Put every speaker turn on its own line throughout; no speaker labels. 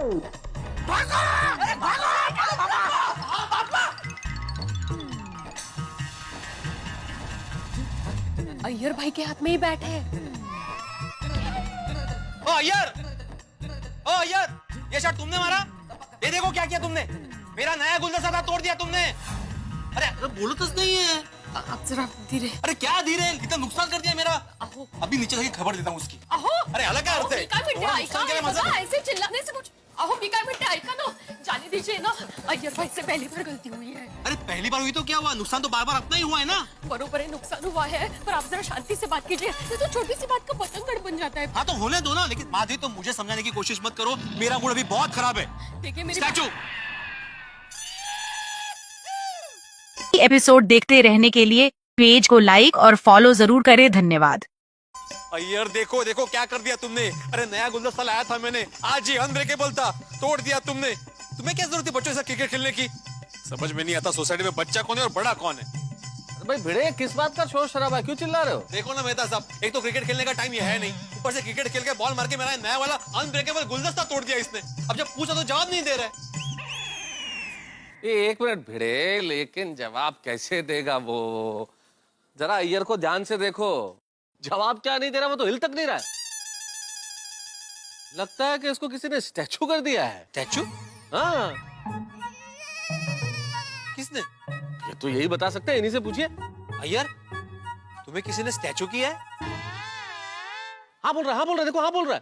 भागो! अरे भागो!
अय्यर भाई के हाथ में ही बैट है।
ओ अय्यर! ओ अय्यर! ये शॉट तुमने मारा? ये देखो क्या किया तुमने। मेरा नया गुलदस्ता था, तोड़ दिया तुमने। अरे बोलो तो नहीं है।
आप जरा धीरे।
अरे क्या धीरे, इतना नुकसान कर दिया मेरा।
अहो
अभी नीचे जाके खबर देता हूँ उसकी।
अहो
अरे अलग क्या अर्थ है?
काय म्हणते
थोड़ा
ऐका
नुकसान केलं माझं।
बघा, ऐसे चिल्लाने से कुछ। अहो मी काय म्हणते ऐका ना, जाने दीजिए ना। अय्यर भाई से पहली बार गलती हुई है।
अरे पहली बार हुई तो क्या हुआ, नुकसान तो बार बार अपना ही हुआ है ना।
बरोबर है, नुकसान हुआ है, पर आप जरा शांति से बात कीजिए। ये तो छोटी सी बात का पतंगड़ बन जाता है।
हाँ तो होने दो ना, लेकिन माधवी तो मुझे समझाने की कोशिश मत करो, मेरा मूड अभी बहुत खराब है।
देखिए मेरी
स्टैचू
एपिसोड देखते रहने के लिए पेज को लाइक और फॉलो जरूर करें। धन्यवाद।
अय्यर देखो देखो क्या कर दिया तुमने। अरे नया गुलदस्ता लाया था मैंने, आज ही अनब्रेकेबल था, तोड़ दिया तुमने। तुम्हें क्या जरूरत थी बच्चों से क्रिकेट खेलने की? समझ में नहीं आता सोसाइटी में बच्चा कौन है और बड़ा कौन है।
भाई भिड़े, किस बात का शोर शराबा है? क्यों चिल्ला रहे हो?
देखो ना मेहता साहब, एक तो क्रिकेट खेलने का टाइम ये है नहीं, ऊपर से क्रिकेट खेल के बॉल मार के मेरा नया वाला अनब्रेकेबल गुलदस्ता तोड़ दिया इसने। अब जब पूछा तो जवाब नहीं दे रहा।
ये एक मिनट भिड़े, लेकिन जवाब कैसे देगा वो? जरा अय्यर को ध्यान से देखो, जवाब क्या नहीं दे रहा, वो तो हिल तक नहीं रहा है। लगता है कि इसको किसी ने स्टैचू कर दिया है।
स्टैचू?
हाँ,
किसने?
ये तो यही बता सकते हैं, इन्हीं से पूछिए।
अय्यर, तुम्हें किसी ने स्टैचू किया है?
हाँ बोल रहा है, हाँ बोल रहा है, देखो हाँ बोल रहा है।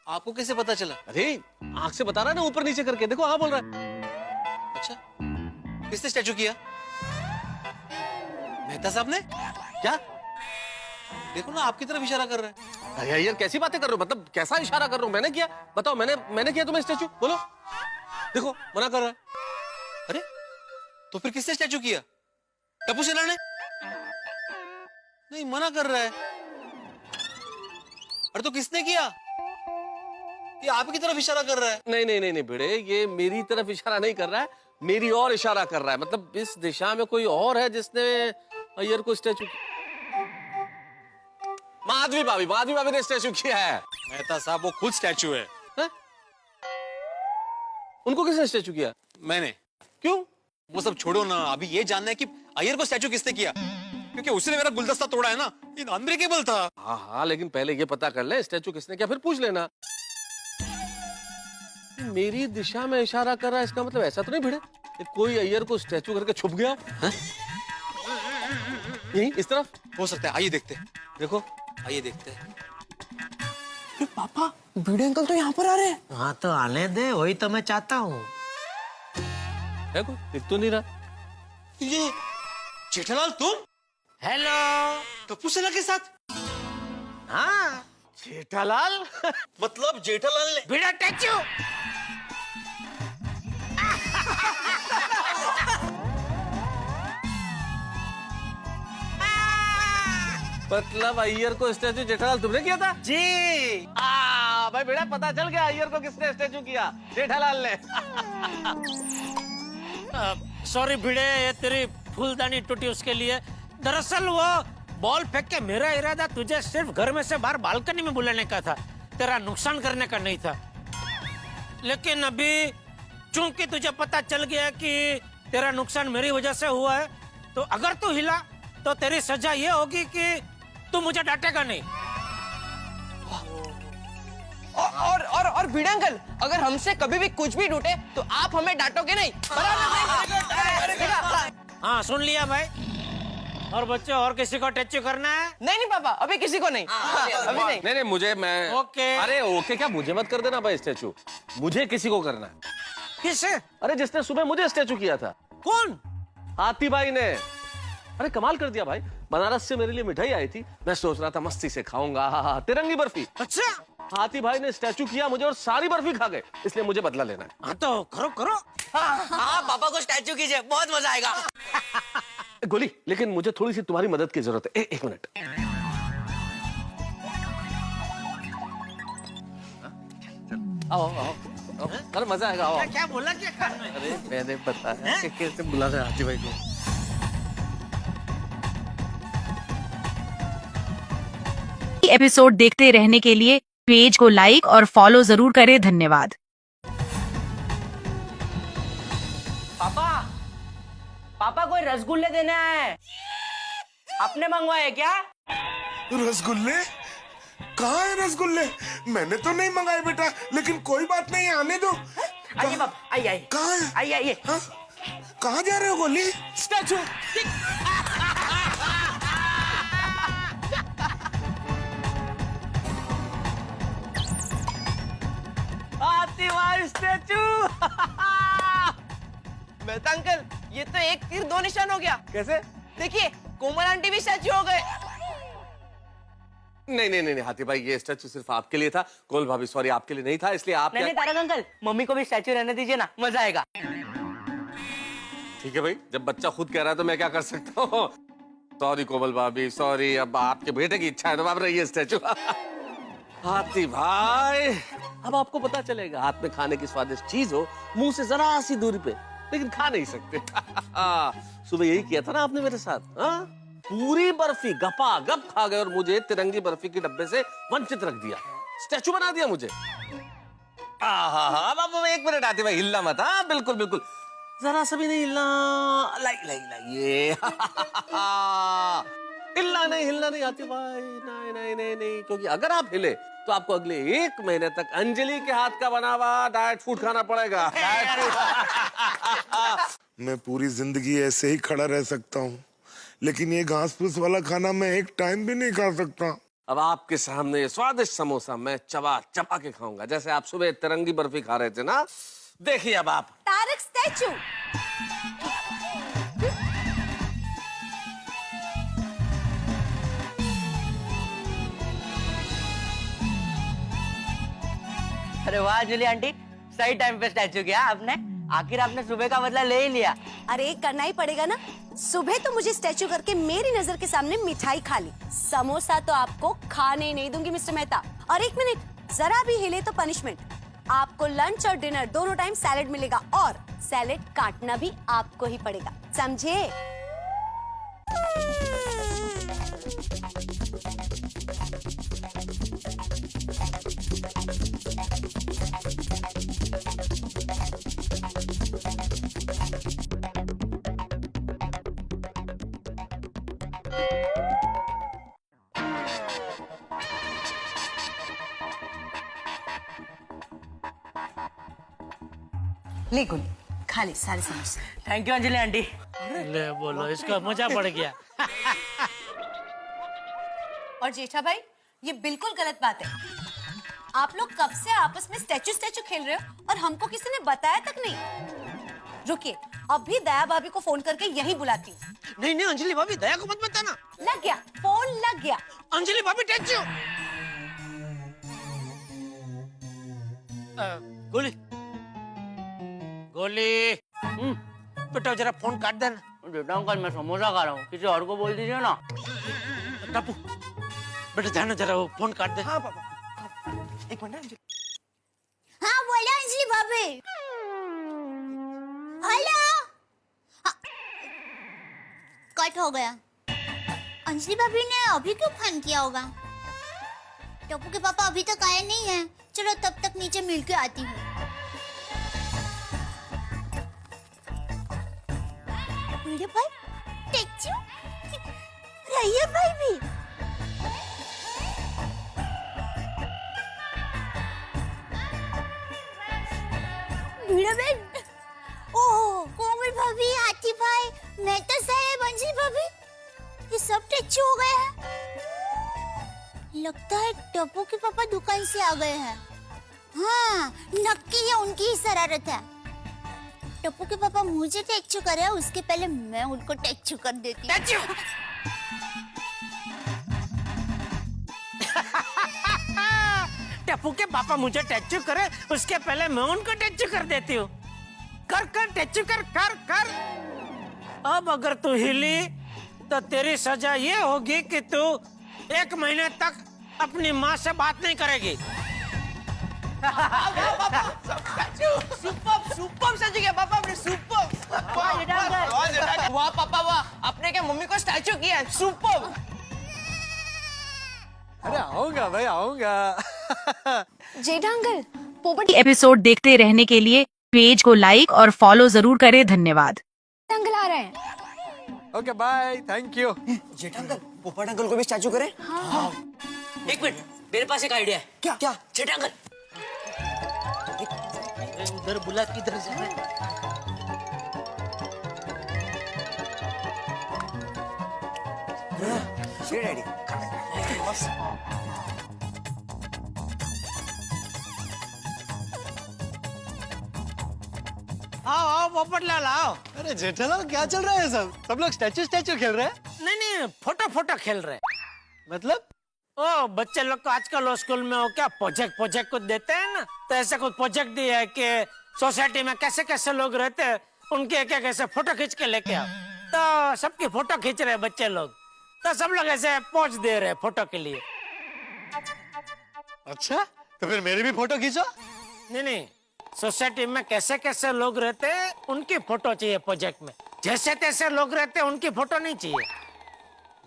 आपको कैसे पता चला?
अरे आंख से बता रहा है ना, ऊपर नीचे करके देखो हाँ बोल रहा है।
अच्छा, किसने स्टैचू किया? मेहता साहब ने?
क्या?
देखो ना आपकी तरफ इशारा कर रहा है।
अरे अय्यर कैसी बातें कर रहे हो? मतलब कैसा इशारा कर रहा हूँ? मैंने किया? बताओ, मैंने किया तुम्हें स्टैचू? बोलो। देखो मना कर रहा है।
अरे तो फिर किसने स्टैचू किया? टप्पू सेना ने? नहीं, मना कर रहा है। अरे तो किसने किया? ये आपकी तरफ इशारा कर रहा है।
नहीं नहीं नहीं नहीं भिड़े, ये मेरी तरफ इशारा नहीं कर रहा है, मेरी और इशारा कर रहा है। मतलब इस दिशा में कोई और है जिसने अय्यर को स्टैचू। माधवी भाभी ने स्टैचू किया है।
मेहता साहब वो खुद स्टैचू है।
हैं? उनको किसने स्टैचू किया?
मैंने।
क्यों?
वो सब छोड़ो ना, अभी ये जानना है कि अय्यर को स्टैचू किसने किया, क्योंकि उसने मेरा गुलदस्ता तोड़ा है ना, ये अनब्रेकेबल था।
हाँ हाँ, लेकिन पहले ये पता कर ले स्टैचू किसने किया, फिर पूछ लेना। मेरी दिशा में इशारा कर रहा है, इसका मतलब ऐसा तो नहीं भिड़े कि कोई अय्यर को स्टैचू करके छुप गया? यहीं इस तरफ
हो सकता है, आइए देखते हैं।
देखो।
आइए देखते हैं।
पापा, भिड़े अंकल तो यहाँ पर आ रहे हैं।
हाँ तो आने दे, वही तो मैं चाहता हूँ।
है कोई? दिख तो नहीं रहा।
ये जेठालाल तुम?
हेलो।
टप्पू सेना के साथ?
हाँ
जेठालाल।
मतलब जेठालाल ने?
बिना टचू।
मतलब अय्यर को स्टैचू जेठालाल तुमने किया था?
जी।
भाई बेटा पता चल गया अय्यर को किसने स्टैचू किया। जेठालाल ने।
सॉरी भिड़े, ये तेरी फूलदानी टूटी उसके लिए। दरअसल वो बॉल फेंक के मेरा इरादा तुझे सिर्फ घर में से बाहर बालकनी में बुलाने का था, तेरा नुकसान करने का नहीं था। लेकिन अभी चूंकि तुझे पता चल गया कि तेरा नुकसान मेरी वजह से हुआ है, तो अगर तू हिला तो तेरी सजा ये होगी कि तू मुझे डांटेगा नहीं।
और भिड़े अंकल, अगर हमसे कभी भी कुछ भी टूटे तो आप हमें डांटोगे नहीं, बराबर?
हाँ सुन लिया भाई। और बच्चों, और किसी को टच करना है?
नहीं पापा, अभी किसी को नहीं। अभी नहीं।
नहीं मुझे मैं
ओके।
अरे ओके क्या, मुझे मत कर देना भाई स्टैचू, मुझे किसी को करना है।
किसे?
अरे जिसने सुबह मुझे स्टैचू किया था।
कौन?
हाथी भाई ने। अरे कमाल कर दिया भाई, बनारस से मेरे लिए मिठाई आई थी, मैं सोच रहा था मस्ती से खाऊंगा तिरंगी बर्फी।
अच्छा।
हाथी भाई ने स्टैचू किया मुझे और सारी बर्फी खा गए, इसलिए मुझे बदला लेना है।
हाँ तो करो करो।
हाँ पापा को स्टैचू कीजिए, बहुत मजा आएगा।
गोली, लेकिन मुझे थोड़ी सी तुम्हारी मदद की जरूरत है। एक मिनट। आओ आओ आओ, अरे मजा आएगा, आओ।
क्या बोला क्या कान में?
अरे मैंने बताया कि कैसे बुला रहे हाथी भाई को।
एपिसोड देखते रहने के लिए पेज को लाइक और फॉलो जरूर करें। धन्यवाद।
पापा पापा कोई रसगुल्ले देने आए हैं। आपने मंगवाए क्या?
रसगुल्ले? कहाँ है रसगुल्ले? मैंने तो नहीं मंगाए बेटा, लेकिन कोई बात नहीं, आने दो।
आइए पापा, आइए
कहाँ है?
आइए आइए।
हाँ? कहाँ जा रहे हो गोली?
स्टैचू। स्टैचू। मेहता अंकल, ये तो एक तीर दो निशान हो गया।
कैसे?
देखिए, कोमल आंटी भी स्टैचू हो गए।
नहीं नहीं नहीं हाथी भाई, ये स्टैचू सिर्फ आपके लिए था। कोल भाभी सॉरी, आपके लिए नहीं था, इसलिए आप
नहीं तारक अंकल, मम्मी को भी स्टैचू रहने दीजिए ना, मजा आएगा।
ठीक है भाई, जब बच्चा खुद कह रहा है तो मैं क्या कर सकता हूँ। सॉरी कोमल भाभी, सॉरी। अब आपके बेटे की इच्छा है तो आप रहिए स्टैचू। हाथी भाई, अब आपको पता चलेगा, हाथ में खाने की स्वादिष्ट चीज हो, मुंह से जरा सी दूरी पे, लेकिन खा नहीं सकते। सुबह यही किया था ना आपने मेरे साथ। हाँ? पूरी बर्फी गपा गप खा गए और मुझे तिरंगी बर्फी के डब्बे से वंचित रख दिया, स्टैचू बना दिया मुझे। अब एक मिनट हाथी भाई, हिलना मत। हाँ बिल्कुल बिल्कुल, जरा सा भी नहीं हिलना। ये हिलना नहीं हाथी भाई, नहीं नहीं नहीं नहीं, क्योंकि अगर आप हिले तो आपको अगले 1 महीने तक अंजलि के हाथ का बना हुआ डाइट फूड खाना पड़ेगा।
मैं पूरी जिंदगी ऐसे ही खड़ा रह सकता हूँ, लेकिन ये घास फूस वाला खाना मैं एक टाइम भी नहीं खा सकता।
अब आपके सामने स्वादिष्ट समोसा मैं चबा चबा के खाऊंगा, जैसे आप सुबह तिरंगी बर्फी खा रहे थे ना। देखिए अब आप।
तारक स्टैचू।
अरे वाह अंजलि आंटी, सही टाइम पे स्टैचू किया आपने। आखिर आपने सुबह का बदला ले ही लिया।
अरे करना ही पड़ेगा ना। सुबह तो मुझे स्टैचू करके मेरी नजर के सामने मिठाई खा ली, समोसा तो आपको खाने ही नहीं दूंगी मिस्टर मेहता। और 1 मिनट, जरा भी हिले तो पनिशमेंट। आपको लंच और डिनर दोनों टाइम सैलेड मिलेगा, और सैलेड काटना भी आपको ही पड़ेगा, समझे? ले गोली, खा ले सारे समोसे।
Thank you Anjali aunty.
ले बोलो, इसका मजा पड़ गया।
और जेठा भाई, ये बिल्कुल गलत बात है। आप लोग कब से आपस में स्टैचू स्टैचू खेल रहे हो और हमको किसी ने बताया तक नहीं। रुकिए, अभी दया भाभी को फोन करके यही बुलाती हूँ।
नहीं नहीं अंजलि भाभी, दया को मत बताना।
लग गया, फोन लग गया।
अंजलि भाभी टेंशन। गोली गोली, बेटा जरा फोन काट देना।
बेटा अंकल, मैं समोसा खा रहा हूँ, किसी और को बोल दीजिए ना।
टापू, बेटा ध्यान जरा वो फोन काट दे।
हाँ पापा, एक मिनट अंजलि।
हाँ बोलो अंजलि भाभी। हेलो।
कट हो गया। अंजलि भाभी ने अभी क्यों फोन किया होगा? टप्पू के पापा अभी तक आए नहीं हैं। चलो तब तक नीचे मिल के आती हूँ। वीडियो भाई, टेक्चू, रहिए भाई भी। वीडियो बहन, ओह कोमल भाभी, हाथी भाई, मेहता साहब, अंजलि भाभी, ये सब टेक्चू हो गए हैं। लगता है टप्पू के पापा दुकान से आ गए हैं। हाँ, नक्की है, उनकी ही शरारत है। टप्पू के पापा मुझे टेक्चू करे, उसके पहले मैं उनको टेक्चू कर देती हूँ।
टप्पू के पापा मुझे टेक्चू करे, उसके पहले मैं उनको टेक्चू कर देती हूँ। कर कर टेक्चू कर कर कर। अब अगर तू हिली तो तेरी सजा ये होगी कि तू 1 महीने तक अपनी माँ से बात नहीं करेगी।
सुपर सज गया पापा, आपने सुपर। वाह पापा वाह, आपने क्या मम्मी को स्टैचू किया है, सुपर।
अरे आऊंगा भाई आऊंगा।
जेठा अंकल पोपट
एपिसोड देखते रहने के लिए पेज को लाइक और फॉलो जरूर करें। धन्यवाद।
अंकल आ रहे हैं।
Okay bye, thank you.
Jetha uncle Popat uncle को भी स्टैचू करें?
एक मिनट, मेरे पास एक आइडिया है।
क्या क्या?
जेठा अंकल,
उधर बुला, किधर जा रहे हैं?
जी डैडी।
आओ आओ पोपटलाल आओ।
अरे जेठालाल, क्या चल रहा है? सब लोग स्टैचू स्टैचू खेल रहे हैं।
नहीं नहीं, फोटो फोटो खेल रहे।
मतलब?
ओ बच्चे लोग को आजकल वो स्कूल में वो क्या प्रोजेक्ट कुछ देते हैं ना, तो ऐसा कुछ प्रोजेक्ट दिया है कि सोसाइटी में कैसे कैसे लोग रहते हैं, उनके क्या कैसे फोटो खींच के लेके आओ। तो सबकी फोटो खींच रहे बच्चे लोग, तो सब लोग ऐसे पोज दे रहे फोटो के लिए।
अच्छा, तो फिर मेरी भी फोटो खींचो।
नहीं नहीं, सोसाइटी में कैसे कैसे लोग रहते हैं उनकी फोटो चाहिए प्रोजेक्ट में। जैसे तैसे लोग रहते हैं उनकी फोटो नहीं चाहिए।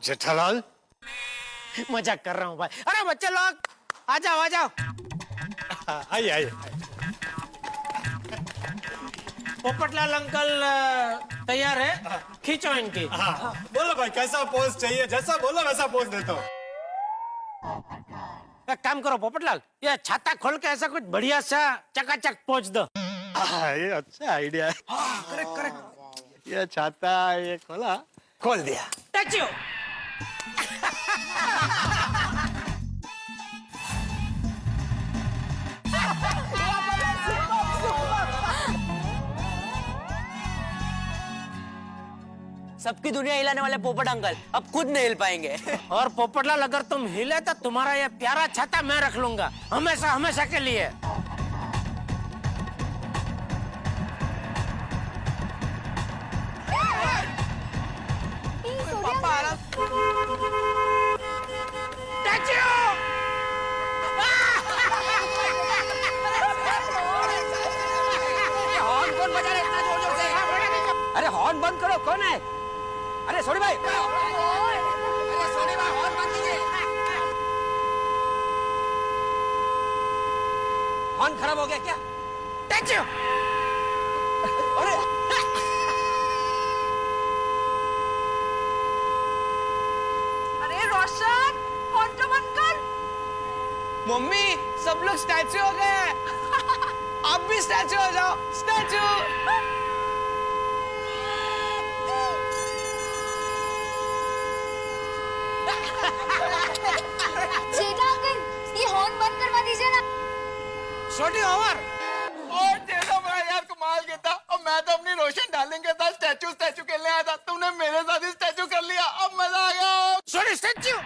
जेठालाल,
मजाक कर रहा हूँ भाई। अरे बच्चे लोग आ जाओ आ जाओ।
आइए आइए।
पोपटलाल अंकल तैयार है, खींचो इनकी।
बोलो भाई, कैसा पोज चाहिए? जैसा बोलो वैसा पोज देता हूँ।
एक काम करो पोपटलाल, ये छाता खोल के ऐसा कुछ बढ़िया सा चकाचक पोज दो।
ये अच्छा आइडिया है।
Correct correct.
ये छाता ये खोला,
खोल दिया।
टैच्यू।
सबकी दुनिया हिलाने वाले पोपट अंकल अब खुद नहीं हिल पाएंगे।
और पोपटलाल, अगर तुम हिले तो तुम्हारा ये प्यारा छाता मैं रख लूंगा हमेशा हमेशा के लिए।
अरे हॉर्न बंद करो, कौन है? अरे सोनी भाई, अरे सोनी भाई, हॉर्न बंद कीजिए। हॉर्न खराब हो गया क्या?
टैच्यू।
अरे
अरे रोशन, फोन तो बंद कर।
मम्मी, सब लोग स्टैचू हो गए। आप भी स्टैचू हो जाओ। स्टैचू।
जेठा अंकल ये हॉर्न बंद करवा दीजिए ना।
छोटी ओवर।
और जेठा भाई यार कमाल के था। अब मैं तो अपनी रोशन डार्लिंग के साथ स्टैचू खेलने आया था, तुमने मेरे साथ ही स्टैचू कर लिया। अब मजा आ गया।
Sorry statue.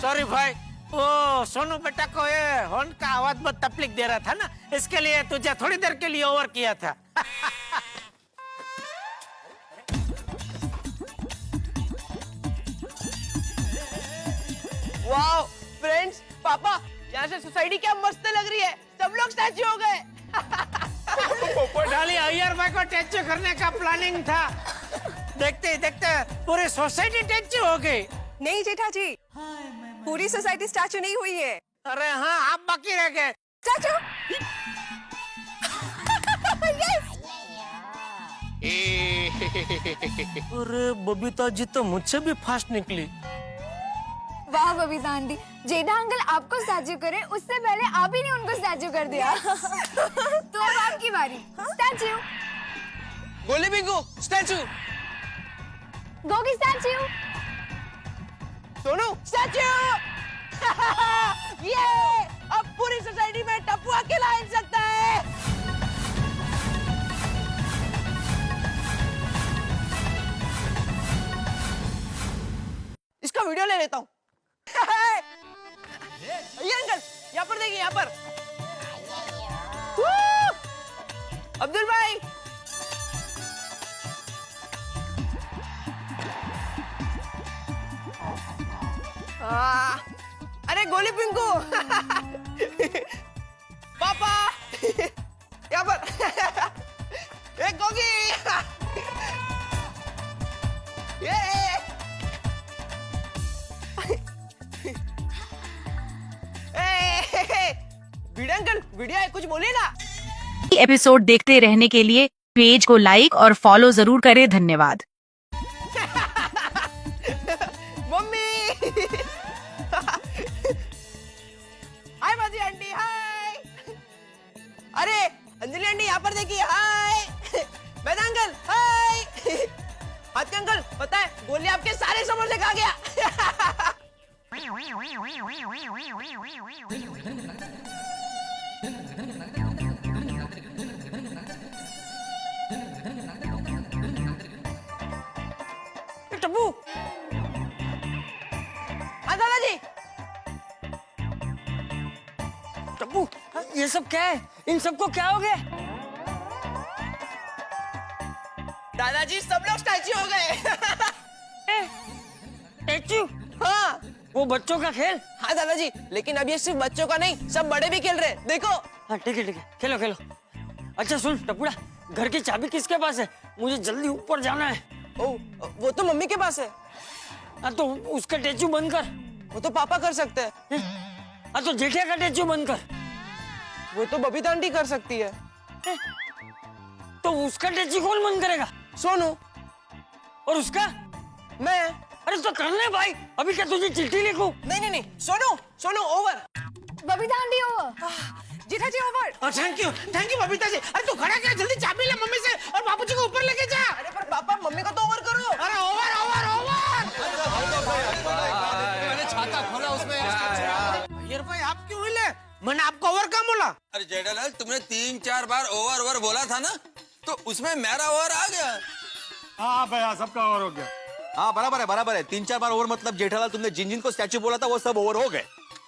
सॉरी भाई, वो सोनू बेटा को ये हॉर्न का आवाज बहुत तकलीफ दे रहा था ना, इसके लिए तुझे थोड़ी देर के लिए ओवर किया था।
वाओ फ्रेंड्स, पापा यहाँ से सोसाइटी क्या मस्त लग रही है। सब लोग स्टैचू हो गए।
पोपटलाल अय्यर भाई को टैचू करने का प्लानिंग था, देखते देखते पूरी सोसाइटी टैचू हो गई।
नहीं जेठा जी, पूरी सोसाइटी स्टैचू नहीं हुई है।
अरे हाँ, आप बाकी रह गए।
स्टैचू।
अरे बबीता जी तो मुझसे भी फास्ट निकली।
वाह बबीता आंटी, जेठा अंकल आपको स्टैचू करे उससे पहले आप ही ने उनको स्टैचू कर दिया। तो अब आपकी बारी। Statue.
Goli Bingu statue.
Gogi statue.
Sonu statue. ये अब पूरी सोसाइटी में टप्पू अकेला हिल सकता है। इसका वीडियो ले लेता हूँ। ये अंकल यहाँ पर देखिए, यहाँ पर। अब्दुल भाई, अरे गोली पिंकू। पापा यहाँ पर। एक गोगी। ये
कुछ बोले ना।
एपिसोड देखते रहने के लिए पेज को लाइक और फॉलो जरूर करें। धन्यवाद।
मम्मी हाय बाजी आंटी हाय। अरे अंजलि आंटी यहाँ पर देखिए हाय। वेदा अंकल हाय। हाथी अंकल पता है गोली आपके सारे समोर से खा गया। टप्पू हाँ दादाजी।
टप्पू ये सब क्या है? इन सबको क्या हो गया?
दादाजी सब लोग स्टैच्यू हो गए।
स्टैच्यू?
हाँ
वो बच्चों का खेल?
हाँ दादाजी, लेकिन अब ये सिर्फ बच्चों का नहीं सब बड़े भी खेल रहे हैं, देखो।
हाँ ठीक है खेलो खेलो। अच्छा सुन टपुड़ा, घर की चाबी किसके पास है? मुझे जल्दी ऊपर जाना है।
ओ वो तो मम्मी के पास है।
हाँ तो उसका स्टैच्यू बंद कर।
वो तो पापा कर सकते हैं।
हाँ तो जेठिया का स्टैच्यू बंद कर।
वो तो बबीता आंटी कर सकती है।
तो उसका स्टैच्यू कौन बंद करेगा?
सोनू।
और उसका?
मैं।
अरे तो करने भाई, अभी क्या तुझे चिट्ठी लिखूं?
नहीं Sonu over.
Babita aunty over.
Jetha ji over.
Thank you Babita ji. अरे तू खड़ा क्या, जल्दी चाबी ले मम्मी से और बाबूजी को ऊपर लेके जा।
अरे पर पापा मम्मी को तो ओवर करो।
अरे ओवर।
मैंने छाता खोला उसमें।
अय्यर भाई आप क्यों हिले? मैंने आपको ओवर कहाँ बोला?
अरे जेठालाल तुमने 3-4 बार ओवर बोला था ना, तो उसमें मेरा ओवर आ गया।
हाँ भैया सबका ओवर हो गया।
हाँ बराबर है 3-4 बार ओवर मतलब जेठालाल तुमने जिन को स्टैच्यू बोला था वो सब ओवर हो गए।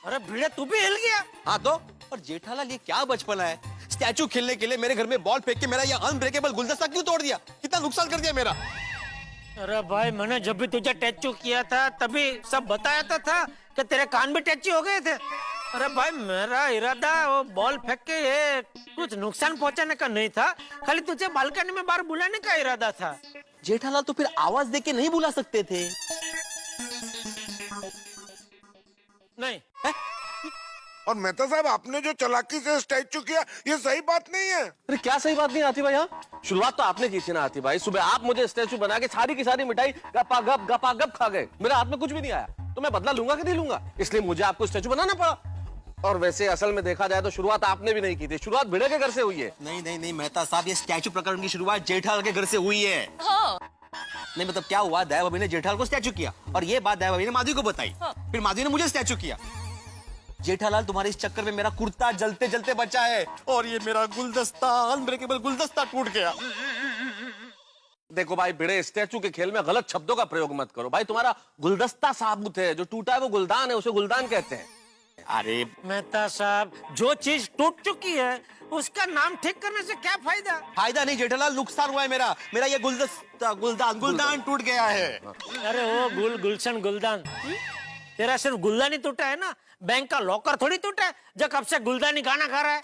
अरे भिड़े तू भी हिल गया।
हाँ तो और जेठालाल ये क्या बचपना है, स्टैच्यू खेलने के लिए मेरे घर में बॉल फेंक के मेरा ये अनब्रेकेबल गुलदस्ता क्यों तोड़ दिया? कितना नुकसान कर दिया मेरा।
अरे भाई मैंने जब भी तुझे टैचू किया था तभी सब बताया था कि तेरे कान भी टैचू हो गए थे। अरे भाई मेरा इरादा वो बॉल फेंक के ये कुछ नुकसान पहुंचाने का नहीं था, खाली तुझे बालकनी में बाहर बुलाने का इरादा था।
जेठालाल तो फिर आवाज दे के नहीं बुला सकते थे?
नहीं
और मेहता साहब आपने जो चालाकी से स्टैच्यू किया ये सही बात नहीं है।
अरे क्या सही बात नहीं आती भाई? हाँ शुरुआत तो आपने की थी ना आती भाई। सुबह आप मुझे स्टैचू बना के सारी की सारी मिठाई गपागप खा गए। मेरे हाथ में कुछ भी नहीं आया, तो मैं बदला लूंगा कि नहीं लूंगा? इसलिए मुझे आपको स्टैचू बनाना पड़ा। और वैसे असल में देखा जाए तो शुरुआत आपने भी नहीं की थी, शुरुआत भिड़े के घर से हुई है।
नहीं मेहता साहब, ये स्टैच्यू प्रकरण की शुरुआत जेठालाल के घर से हुई है।
हाँ।
नहीं मतलब क्या हुआ, दया भाभी ने जेठालाल को स्टैच्यू किया और ये बात दया भाभी ने माधवी को बताई। फिर माधवी ने मुझे स्टैच्यू किया। जेठालाल तुम्हारे इस चक्कर में मेरा कुर्ता जलते जलते बचा है और ये मेरा गुलदस्ता अनब्रेकेबल गुलदस्ता टूट गया।
देखो भाई भिड़े, स्टैचू के खेल में गलत शब्दों का प्रयोग मत करो भाई। तुम्हारा गुलदस्ता साबुत है, जो टूटा है वो गुलदान है, उसे गुलदान कहते हैं।
अरे
मेहता साहब, जो चीज टूट चुकी है उसका नाम ठीक करने से क्या फायदा?
फायदा नहीं जेठालाल, नुकसान हुआ है मेरा ये गुलदस्ता गुलदान टूट गया है।
अरे वो गुलशन गुलदान, तेरा सिर्फ गुलदान ही टूटा है ना, बैंक का लॉकर थोड़ी टूटा है जो कब से गुलदानी गाना खा रहा है।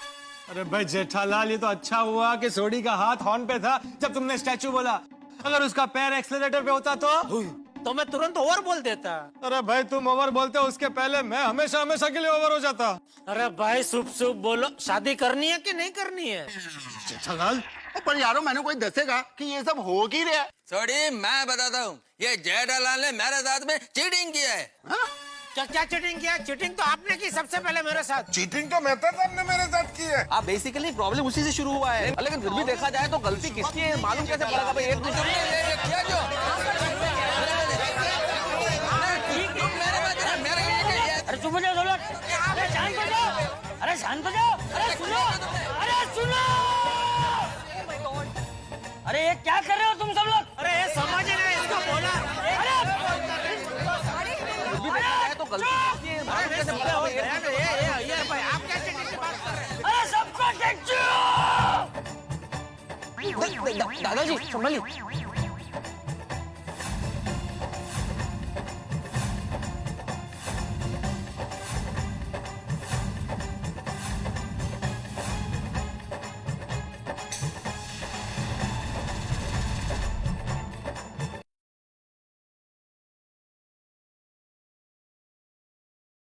अरे भाई जेठालाल ये तो अच्छा हुआ कि सोडी का हाथ हॉर्न पे था जब तुमने स्टैच्यू बोला। अगर उसका पैर एक्सेलरेटर पे होता तो
मैं तुरंत ओवर बोल देता।
अरे भाई तुम ओवर बोलते हो, उसके पहले मैं हमेशा के लिए ओवर हो जाता।
अरे भाई शुभ बोलो, शादी करनी है कि नहीं करनी है?
जेठालाल
पर यारो मैंने कोई दसेगा कि ये सब हो की रहा है।
सोडी मैं बताता हूँ, ये जेठालाल ने मेरे साथ में चीटिंग किया है।
क्या चीटिंग किया? चीटिंग तो आपने की सबसे पहले मेरे साथ।
चीटिंग तो मेहता साहब ने मेरे साथ की है।
आप बेसिकली प्रॉब्लम उसी से शुरू हुआ है।
लेकिन फिर भी देखा जाए तो गलती किसकी है मालूम कैसे पड़ेगा भाई? एक दूसरे
अरे चुप हो जाओ दोनों। अरे शांत हो जाओ। अरे सुनो। अरे ये क्या कर रहे हो तुम सब लोग? अरे ये समझ नहीं इसको बोला।
तो गलती किसकी है मालूम कैसे पड़ेगा भाई?
आप क्या चीटिंग की बात कर रहे हैं? अरे सबको
दादाजी संभालिए।